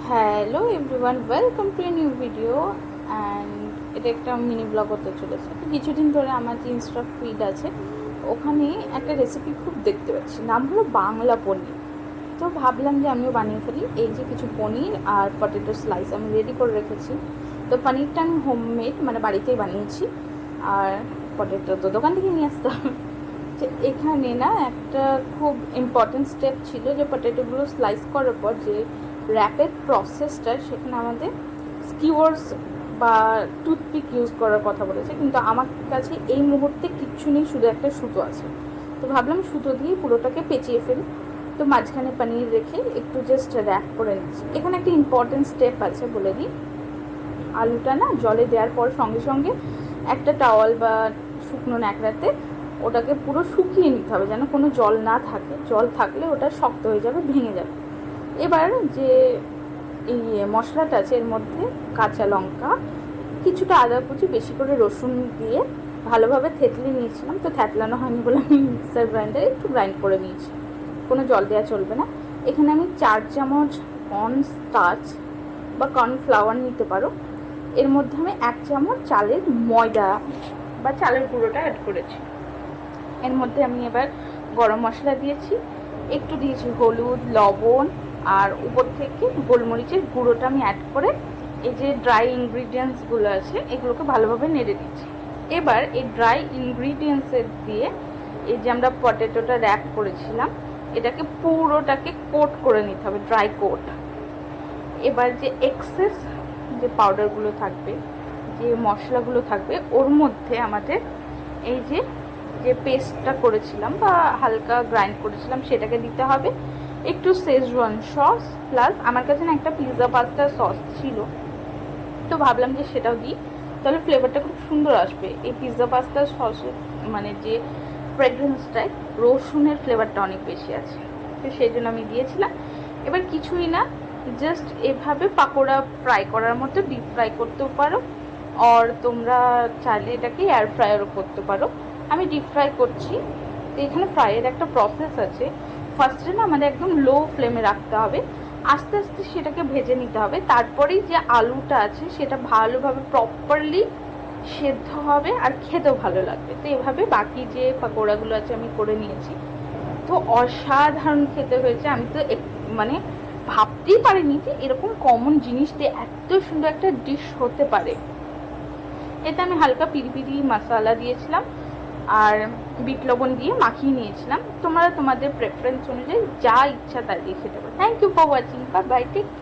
Hello everyone, welcome to a new video. And এটা একটা mini blog হতে চলেছে। তো কিছুদিন ধরে আমার যে ইনস্টা ফিড আছে ওখানে একটা রেসিপি খুব দেখতে পাচ্ছি, নাম হলো বাংলা পনির। তো ভাবলাম যে আমিও বানিয়ে ফেলি। এই যে কিছু পনির আর পটেটো স্লাইস আমি রেডি করে রেখেছি। তো পনিরটা আমি হোমমেড মানে বাড়িতেই বানিয়েছি, আর পটেটো তো দোকান থেকে নিয়ে আসতাম। যে এখানে না একটা খুব ইম্পর্টেন্ট স্টেপ ছিল, যে পটেটোগুলো স্লাইস করার পর যে র্যাপের প্রসেসটা, সেখানে আমাদের স্কিওয়ার্স বা টুথপিক ইউজ করার কথা বলেছে, কিন্তু আমার কাছে এই মুহূর্তে কিচ্ছু নেই, শুধু একটা সুতো আছে। তো ভাবলাম সুতো দিয়ে পুরোটাকে পেঁচিয়ে ফেলি। তো মাঝখানে পনির রেখে একটু জাস্ট র্যাপ করে নিচ্ছি। এখানে একটা ইম্পর্টেন্ট স্টেপ আছে, বলে দিই। আলুটা না জলে দেওয়ার পর সঙ্গে সঙ্গে একটা টাওয়াল বা শুকনো ন্যাকড়াতে ওটাকে পুরো শুকিয়ে নিতে হবে, যেন কোনো জল না থাকে। জল থাকলে ওটা শক্ত হয়ে যাবে, ভেঙে যাবে। এবার যে এই মশলাটা আছে, এর মধ্যে কাঁচা লঙ্কা, কিছুটা আদা কুচি, বেশি করে রসুন দিয়ে ভালোভাবে থেতলে নিয়েছিলাম। তো থেতলানো হয়নি বলে আমি মিক্সার গ্রাইন্ডারে একটু গ্রাইন্ড করে নিয়েছি, কোনো জল দেওয়া চলবে না। এখানে আমি 4 চামচ কর্ন স্টার্চ বা কর্নফ্লাওয়ার নিতে পারো। এর মধ্যে আমি 1 চামচ চালের ময়দা বা চালের গুঁড়োটা অ্যাড করেছি। এর মধ্যে আমি এবার গরম মশলা দিয়েছি, একটু দিয়েছি হলুদ, লবণ, আর উপর থেকে গোলমরিচের গুঁড়োটা আমি অ্যাড করে এই যে ড্রাই ইনগ্রিডিয়েন্টসগুলো আছে এগুলোকে ভালোভাবে নেড়ে দিচ্ছি। এবার এই ড্রাই ইনগ্রিডিয়েন্টসের দিয়ে এই যে আমরা পটেটোটা র্যাপ করেছিলাম এটাকে পুরোটাকে কোট করে নিতে হবে, ড্রাই কোট। এবার যে এক্সেস যে পাউডারগুলো থাকবে, যে মশলাগুলো থাকবে, ওর মধ্যে আমাদের এই যে যে পেস্টটা করেছিলাম বা হালকা গ্রাইন্ড করেছিলাম সেটাকে দিতে হবে। একটু শেজওয়ান সস, প্লাস আমার কাছে না একটা পিৎজা পাস্তার সস ছিল, তো ভাবলাম যে সেটাও দিই, তাহলে ফ্লেভারটা খুব সুন্দর আসবে। এই পিৎজা পাস্তার সসের মানে যে ফ্রেগরেন্সটায় রসুনের ফ্লেভারটা অনেক বেশি আছে, তো সেই জন্য আমি দিয়েছিলাম। এবার কিছুই না, জাস্ট এভাবে পাকোড়া ফ্রাই করার মতো ডিপ ফ্রাই করতেও পারো, আর তোমরা চাইলে এটাকে এয়ার ফ্রায়ারও করতে পারো। আমি ডিপ ফ্রাই করছি। তো এখানে ফ্রাইয়ের একটা প্রসেস আছে। ফার্স্টে না আমাদের একদম লো ফ্লেমে রাখতে হবে, আস্তে আস্তে সেটাকে ভেজে নিতে হবে। তারপরেই যে আলুটা আছে সেটা ভালোভাবে প্রপারলি সেদ্ধ হবে আর খেতেও ভালো লাগবে। তো এভাবে বাকি যে পাকোড়াগুলো আছে আমি করে নিয়েছি। তো অসাধারণ খেতে হয়েছে। আমি তো মানে ভাবতেই পারিনি যে এরকম কমন জিনিস দিয়ে এত সুন্দর একটা ডিশ হতে পারে। এতে আমি হালকা পিরি পিরি মশলা দিয়েছিলাম আর বিট লবণ দিয়ে মাখিয়ে নিয়েছিলাম। তোমরা তোমাদের প্রেফারেন্স অনুযায়ী যা ইচ্ছা তাই দিয়ে খেতে পারো। Thank you for watching, bye bye, take.